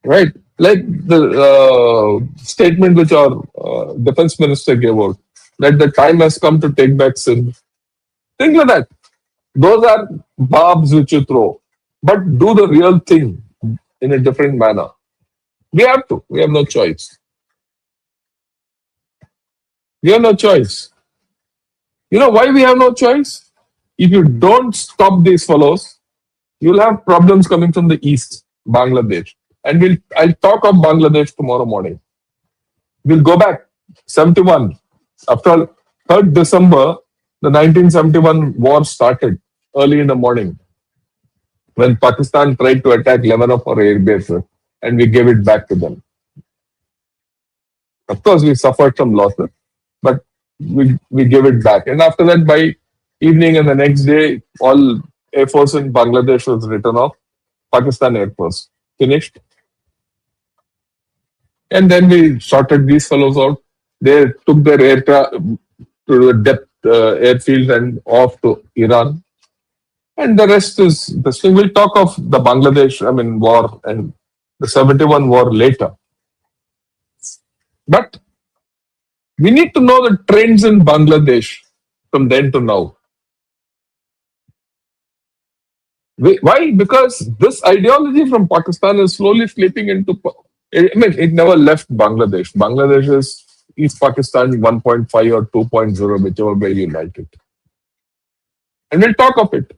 Speaker 1: Right? Like the statement which our defense minister gave out, that the time has come to take back Sindh. Think like that. Those are barbs which you throw. But do the real thing in a different manner. We have to. We have no choice. We have no choice. You know why we have no choice? If you don't stop these fellows, you'll have problems coming from the east, Bangladesh. And I'll talk of Bangladesh tomorrow morning. We'll go back 71. After 3rd December, the 1971 war started early in the morning when Pakistan tried to attack 11 of our air bases and we gave it back to them. Of course, we suffered some losses, but we gave it back. And after that, by evening and the next day, all Air Force in Bangladesh was written off. Pakistan Air Force finished. And then we sorted these fellows out. They took their aircraft to the depth airfield and off to Iran. And the rest is this thing. We'll talk of the Bangladesh, war and the 71 war later. But we need to know the trends in Bangladesh from then to now. Why? Because this ideology from Pakistan is slowly slipping into. It never left Bangladesh. Bangladesh is East Pakistan 1.5 or 2.0, whichever way you like it. And we'll talk of it.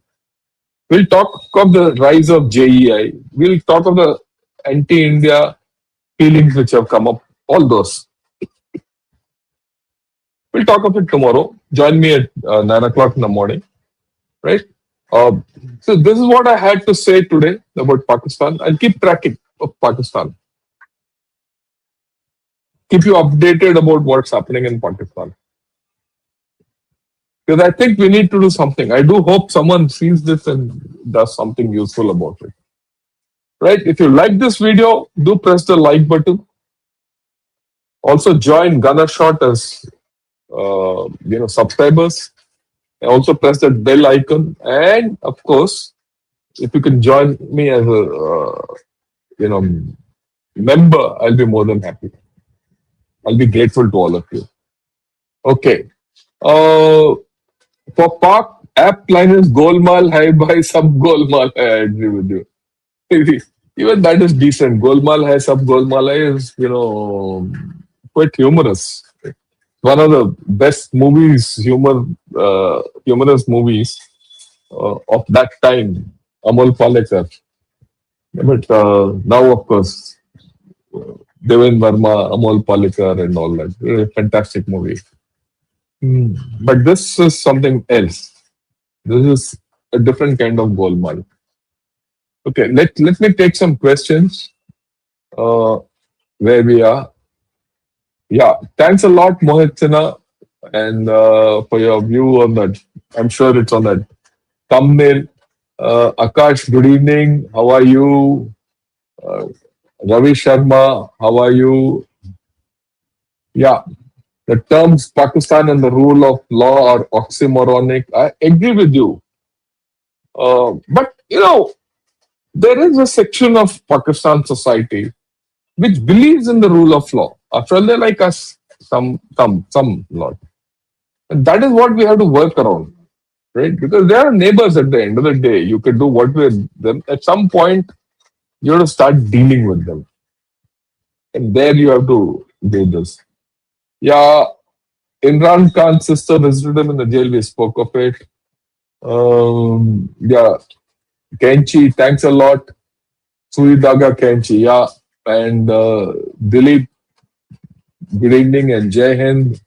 Speaker 1: We'll talk of the rise of JEI. We'll talk of the anti-India feelings which have come up. All those. We'll talk of it tomorrow. Join me at 9 o'clock in the morning. Right? So this is what I had to say today about Pakistan. I'll keep tracking of Pakistan. Keep you updated about what's happening in Pakistan. Because I think we need to do something. I do hope someone sees this and does something useful about it. Right? If you like this video, do press the like button. Also join Gunnershot as subscribers. And also press that bell icon. And of course, if you can join me as a member, I'll be more than happy. I'll be grateful to all of you. Okay. For Pak, app line is Golmaal hai bhai, sab Golmaal hai. I agree with you. Even that is decent. Golmaal hai, sab Golmaal hai is, quite humorous. One of the best movies, humorous movies of that time, Amol Palekar. But now, of course, Devin Verma, Amol Palekar and all that. Fantastic movie. But this is something else. This is a different kind of Golmaal. Okay, let me take some questions where we are. Yeah, thanks a lot, Mohit Sinha, and for your view on that. I'm sure it's on that thumbnail. Akash, good evening. How are you? Ravi Sharma, how are you? Yeah, the terms Pakistan and the rule of law are oxymoronic. I agree with you. But, there is a section of Pakistan society which believes in the rule of law. After all, they're like us, some lot. And that is what we have to work around, right? Because they are neighbors at the end of the day. You can do what with them. At some point, you have to start dealing with them. And there you have to do this. Yeah, Imran Khan's sister visited him in the jail. We spoke of it. Yeah, Kenchi, thanks a lot. Suidaga Kenchi, yeah. And Dilip, good evening and Jai Hind.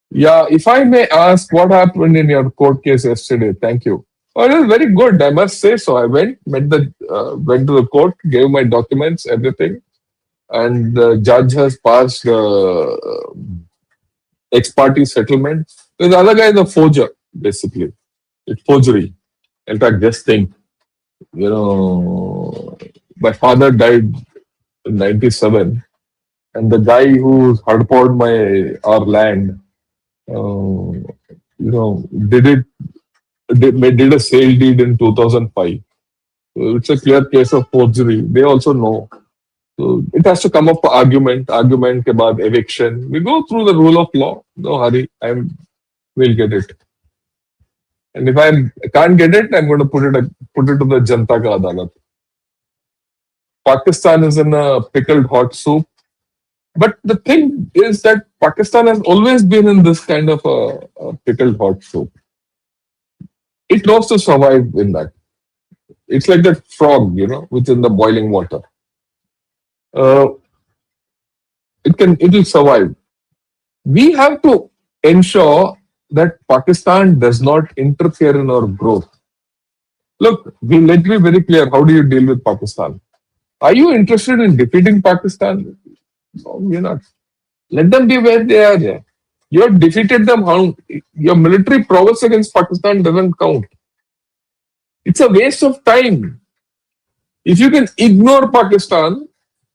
Speaker 1: Yeah, if I may ask, what happened in your court case yesterday? Thank you. Oh, it was very good, I must say so. I went to the court, gave my documents, everything, and the judge has passed ex parte settlement. The other guy is a forger, basically. It's forgery. In fact, just think, my father died in 97, and the guy who hardpowered our land, did it did a sale deed in 2005. So it's a clear case of forgery. They also know. So it has to come up for argument ke baad eviction. We go through the rule of law. No hurry. We'll get it. And if I can't get it, I'm going to put it to the Janta ka Adalat. Pakistan is in a pickled hot soup. But the thing is that Pakistan has always been in this kind of a pickled hot soup. It knows to survive in that. It's like that frog, which is in the boiling water. It will survive. We have to ensure that Pakistan does not interfere in our growth. Look, let me be very clear. How do you deal with Pakistan? Are you interested in defeating Pakistan? No, you're not. Let them be where they are. Yeah. You have defeated them. Your military prowess against Pakistan doesn't count. It's a waste of time. If you can ignore Pakistan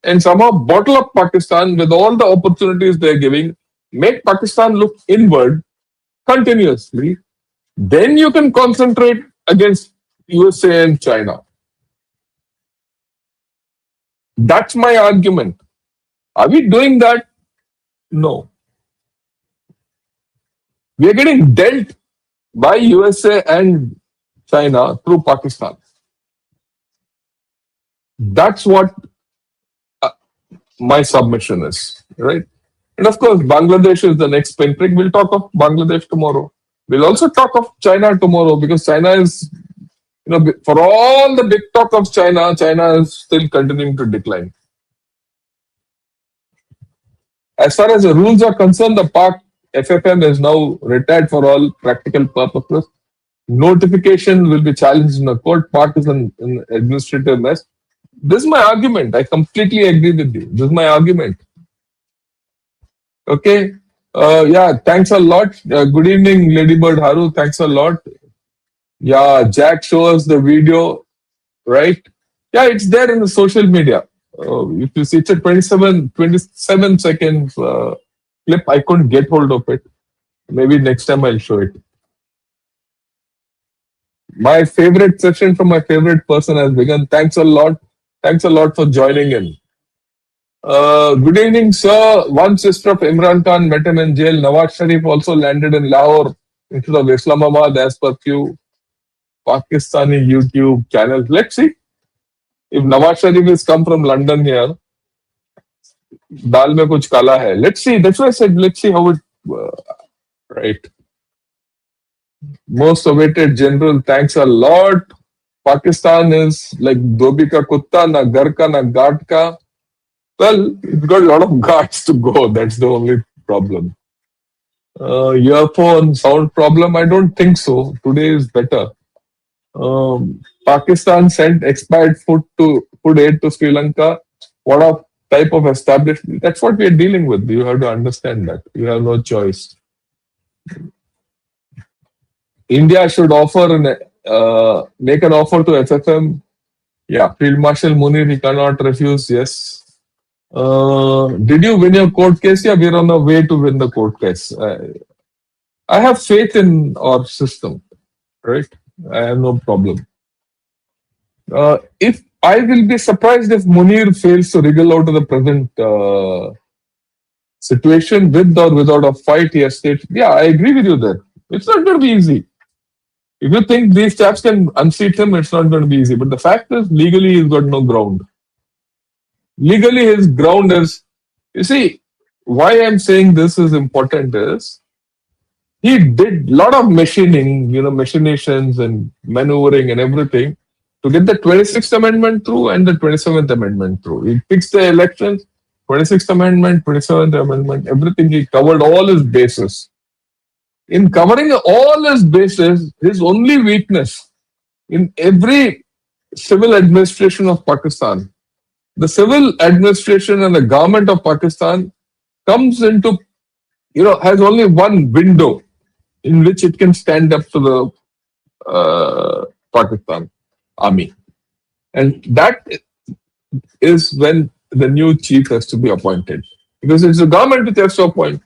Speaker 1: and somehow bottle up Pakistan with all the opportunities they're giving, make Pakistan look inward continuously, then you can concentrate against USA and China. That's my argument. Are we doing that? No. We are getting dealt by USA and China through Pakistan. That's what my submission is, right? And of course, Bangladesh is the next pinprick. We'll talk of Bangladesh tomorrow. We'll also talk of China tomorrow because China is, for all the big talk of China, China is still continuing to decline. As far as the rules are concerned, the Pak FFM is now retired for all practical purposes. Notification will be challenged in a court. Pak is an administrative mess. This is my argument. I completely agree with you. This is my argument. Okay. Yeah, thanks a lot. Good evening, Ladybird Haru. Thanks a lot. Yeah, Jack shows the video, right? Yeah, it's there in the social media. If you see, it's a 27 seconds clip. I couldn't get hold of it. Maybe next time I'll show it. My favorite session from my favorite person has begun. Thanks a lot. Thanks a lot for joining in. Good evening, sir. One sister of Imran Khan met him in jail. Nawaz Sharif also landed in Lahore instead of Islamabad as per few Pakistani YouTube channels. Let's see. If Nawaz Sharif has come from London here, dal mein kuch kala hai. Let's see. That's why I said, let's see how it, right. Most awaited general, thanks a lot. Pakistan is like Dobi ka kutta, na gar ka, na ghat ka. Well, it's got a lot of guards to go. That's the only problem. Earphone sound problem? I don't think so. Today is better. Pakistan sent expired food aid to Sri Lanka. What a type of establishment? That's what we are dealing with. You have to understand that. You have no choice. India should make an offer to FFM Yeah, Field Marshal Munir, he cannot refuse. Yes. Did you win your court case? Yeah, we're on the way to win the court case. I have faith in our system, right? I have no problem. If I will be surprised if Munir fails to wriggle out of the present situation with or without a fight, he has stated. Yeah, I agree with you there. It's not going to be easy. If you think these chaps can unseat him, it's not going to be easy. But the fact is, legally, he's got no ground. Legally, his ground is. You see, why I'm saying this is important is he did a lot of machining, machinations and maneuvering and everything to get the 26th Amendment through and the 27th Amendment through. He fixed the elections, 26th Amendment, 27th Amendment, everything. He covered all his bases. In covering all his bases, his only weakness in every civil administration of Pakistan, the civil administration and the government of Pakistan comes into, has only one window in which it can stand up to the Pakistan army. And that is when the new chief has to be appointed. Because it's the government which has to appoint.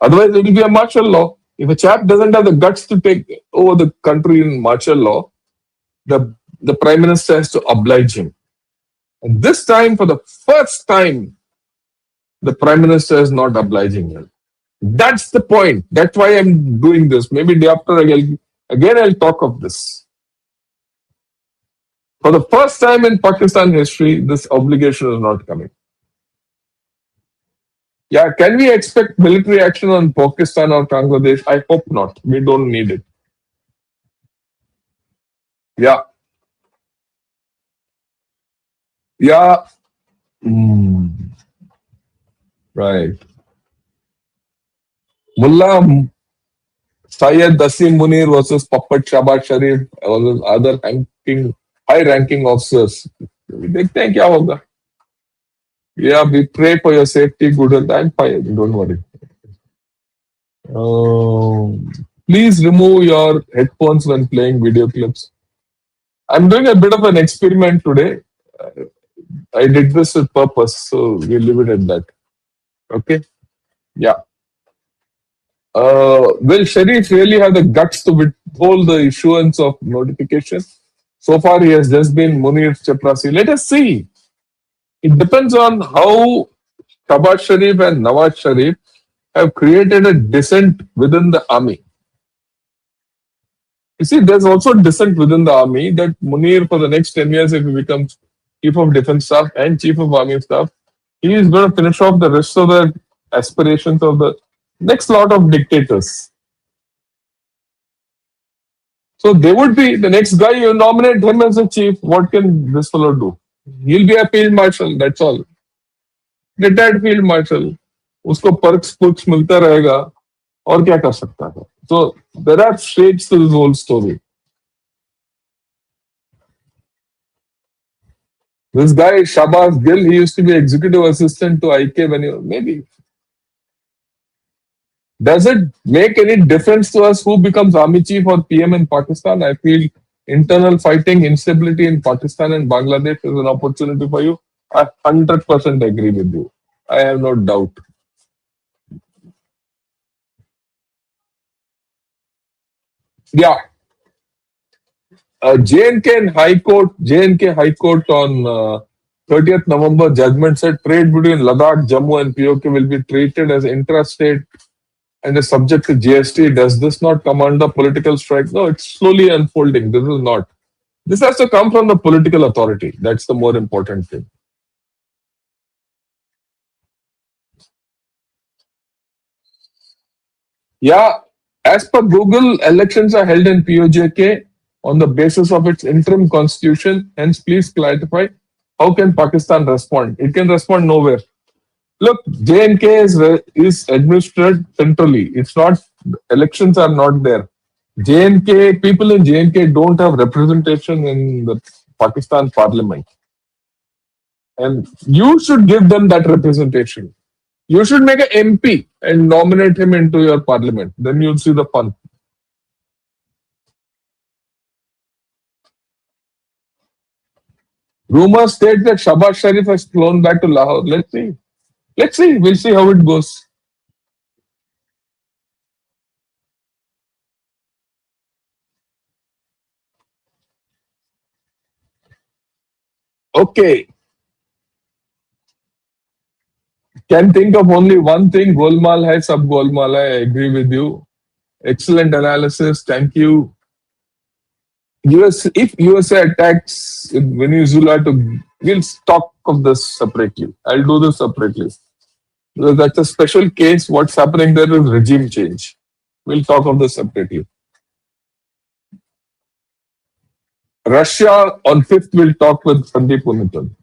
Speaker 1: Otherwise, it will be a martial law. If a chap doesn't have the guts to take over the country in martial law, the prime minister has to oblige him. And this time, for the first time, the prime minister is not obliging him. That's the point. That's why I'm doing this. Maybe day after I'll talk of this. For the first time in Pakistan history, this obligation is not coming. Yeah, can we expect military action on Pakistan or Bangladesh? I hope not. We don't need it. Yeah. Yeah. Right. Mullah Syed Dasim Munir versus Puppet Shahbaz Sharif, or other high-ranking officers. देखते हैं क्या होगा. Yeah, we pray for your safety, good health. I'm fine. Don't worry. Please remove your headphones when playing video clips. I'm doing a bit of an experiment today. I did this with purpose, so we'll leave it at that. Okay? Yeah. Will Sharif really have the guts to withhold the issuance of notification? So far, he has just been Munir Chaprasi. Let us see. It depends on how Shahbaz Sharif and Nawaz Sharif have created a dissent within the army. You see, there's also dissent within the army that Munir, for the next 10 years, if he becomes Chief of Defense Staff and Chief of Army Staff, he is going to finish off the rest of the aspirations of the next lot of dictators. So they would be the next guy, you nominate him as a chief. What can this fellow do? He'll be a field marshal, that's all. Retired field marshal. उसको perks मिलता रहेगा और क्या कर सकता है. So there are shades to this whole story. This guy Shahbaz Gill, he used to be executive assistant to IK when he was maybe. Does it make any difference to us who becomes army chief or PM in Pakistan? I feel internal fighting, instability in Pakistan and Bangladesh is an opportunity for you. I 100% agree with you. I have no doubt. Yeah. J&K High Court on 30th November judgment said trade between Ladakh, Jammu and POK will be treated as intrastate and is subject to GST. Does this not come under political strike? No, it's slowly unfolding. This is not. This has to come from the political authority. That's the more important thing. Yeah, as per Google, elections are held in POJK on the basis of its interim constitution. Hence, please clarify, how can Pakistan respond? It can respond nowhere. Look, J&K is administered centrally. It's not, elections are not there. J&K, people in J&K don't have representation in the Pakistan parliament. And you should give them that representation. You should make an MP and nominate him into your parliament. Then you'll see the fun. Rumors state that Shahbaz Sharif has flown back to Lahore. Let's see. Let's see. We'll see how it goes. Okay. Can think of only one thing. Golmaal hai, sab golmaal hai. I agree with you. Excellent analysis. Thank you. If USA attacks Venezuela, we'll talk of this separately. I'll do this separately. Because that's a special case. What's happening there is regime change. We'll talk of this separately. Russia on 5th will talk with Sandeep Punithan.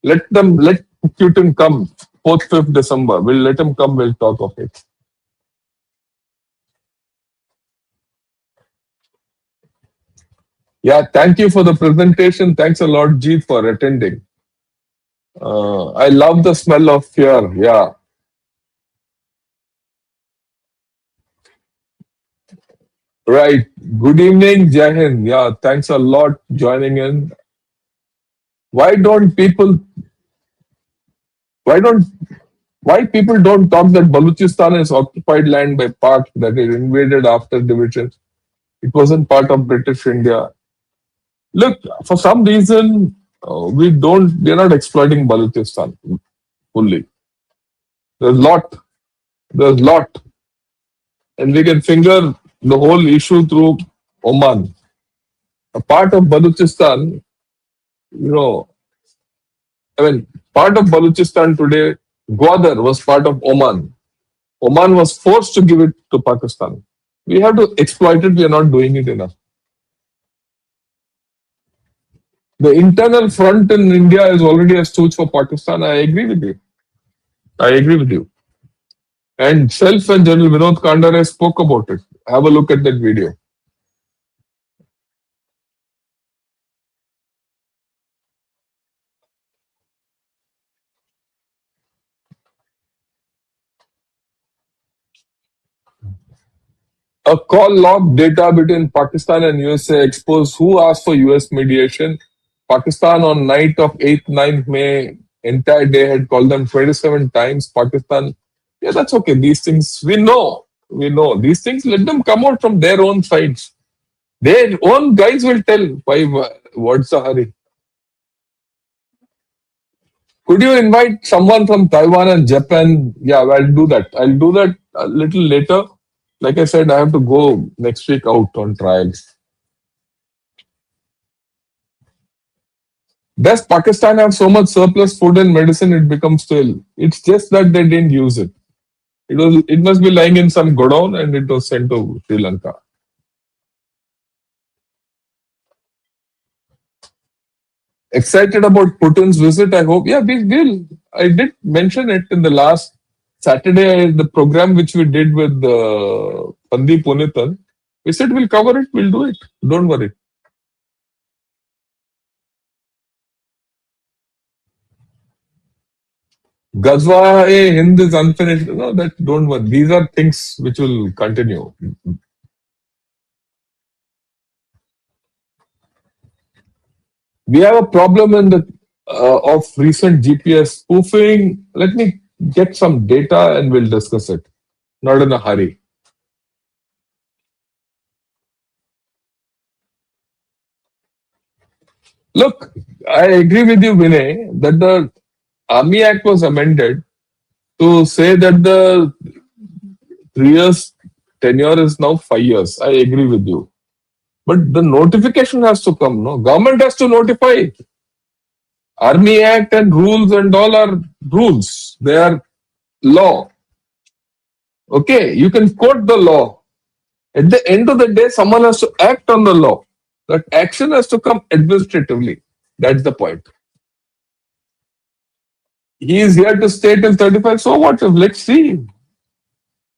Speaker 1: Let Putin come 4th, 5th December. We'll let him come. We'll talk of it. Yeah, thank you for the presentation. Thanks a lot, G, for attending. I love the smell of fear. Yeah. Right. Good evening, Jai Hind. Yeah, thanks a lot joining in. Why people don't talk that Baluchistan is occupied land by Pak that is invaded after division? It wasn't part of British India. Look, for some reason, we're not exploiting Baluchistan fully. There's lot. And we can finger the whole issue through Oman. A part of Baluchistan, part of Baluchistan today, Gwadar was part of Oman. Oman was forced to give it to Pakistan. We have to exploit it. We are not doing it enough. The internal front in India is already a stooge for Pakistan. I agree with you. And Self and General Vinod Kandare spoke about it. Have a look at that video. A call log data between Pakistan and USA exposed who asked for US mediation. Pakistan on night of 8th, 9th May, entire day had called them 27 times. Pakistan, yeah, that's okay. These things, we know. These things, let them come out from their own sides. Their own guys will tell why, what's the hurry. Could you invite someone from Taiwan and Japan? Yeah, I'll do that. I'll do that a little later. Like I said, I have to go next week out on trials. Does Pakistan have so much surplus food and medicine it becomes stale? It's just that they didn't use it. It must be lying in some godown and it was sent to Sri Lanka. Excited about Putin's visit, I hope. Yeah, we will. I did mention it in the last Saturday, the program which we did with Sandeep Punithan. We said we'll cover it, we'll do it. Don't worry. Gazwa-e-Hind is unfinished. No, don't worry. These are things which will continue. We have a problem of recent GPS spoofing. Let me get some data and we'll discuss it. Not in a hurry. Look, I agree with you, Vinay, that the Army Act was amended to say that the 3 years tenure is now 5 years. I agree with you. But the notification has to come, no? Government has to notify. Army Act and rules and all are rules. They are law. Okay, you can quote the law. At the end of the day, someone has to act on the law. That action has to come administratively. That's the point. He is here to stay till 35. So what? Let's see.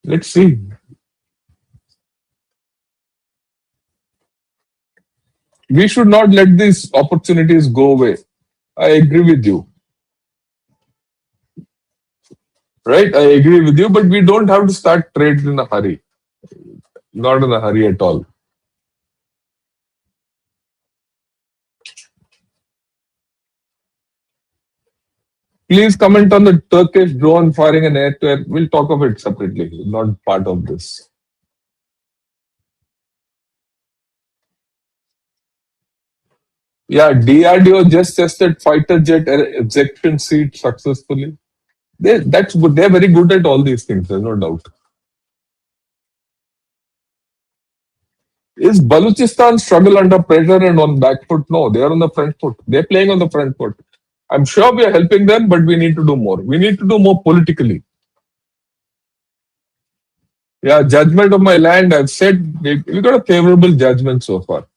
Speaker 1: Let's see. We should not let these opportunities go away. I agree with you. Right? I agree with you, but we don't have to start trade in a hurry. Not in a hurry at all. Please comment on the Turkish drone firing an air-to-air. We'll talk of it separately, not part of this. Yeah, DRDO just tested fighter jet ejection seat successfully. That's good. They're very good at all these things. There's no doubt. Is Balochistan struggle under pressure and on back foot? No, they are on the front foot. They're playing on the front foot. I'm sure we are helping them, but we need to do more. We need to do more politically. Yeah, judgment of my land. I've said we got a favorable judgment so far.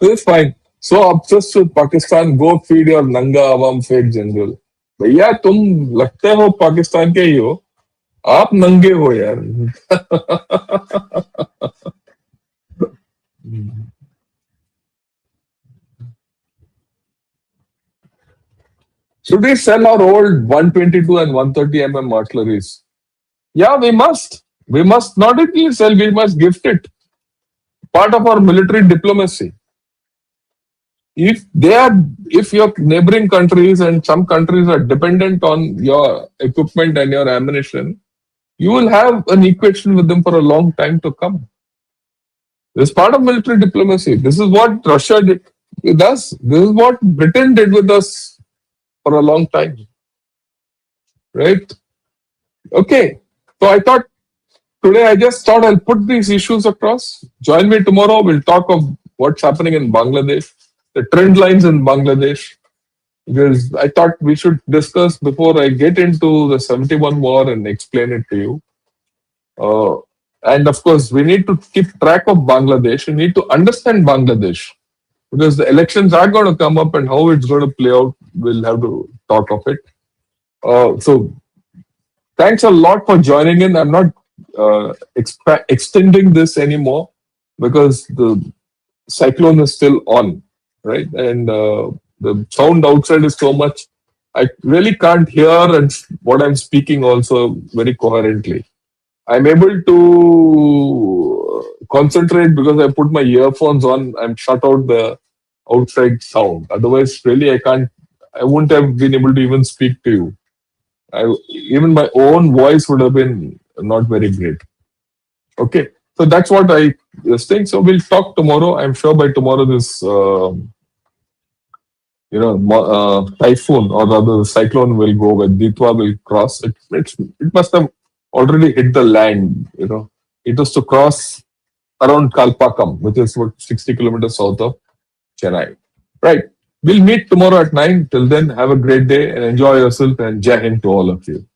Speaker 1: It's fine. So obsessed with Pakistan, go feed your Nanga Awam fake general. भैया तुम लगते हो पाकिस्तान के ही हो, आप नंगे हो यार. Should we sell our old 122 and 130 mm artilleries? Yeah, we must. We must not only sell, we must gift it. Part of our military diplomacy. If your neighboring countries and some countries are dependent on your equipment and your ammunition, you will have an equation with them for a long time to come. This is part of military diplomacy. This is what Russia did with us. This is what Britain did with us for a long time. Right? Okay. So I just thought I'll put these issues across. Join me tomorrow. We'll talk of what's happening in Bangladesh, the trend lines in Bangladesh, because I thought we should discuss before I get into the 71 war and explain it to you. And of course, we need to keep track of Bangladesh. We need to understand Bangladesh because the elections are going to come up and how it's going to play out, we'll have to talk of it. So thanks a lot for joining in. I'm not extending this anymore because the cyclone is still on, right? And the sound outside is so much, I really can't hear and what I'm speaking also very coherently. I'm able to concentrate because I put my earphones on. I'm shut out the outside sound. Otherwise, really, I wouldn't have been able to even speak to you. Even my own voice would have been not very great. Okay. So that's what I was saying. So we'll talk tomorrow. I'm sure by tomorrow this, typhoon or rather the cyclone will go where Ditwa will cross. It must have already hit the land. It was to cross around Kalpakam, which is what 60 kilometers south of Chennai. Right. We'll meet tomorrow at 9. Till then, have a great day and enjoy yourself and Jai Hind to all of you.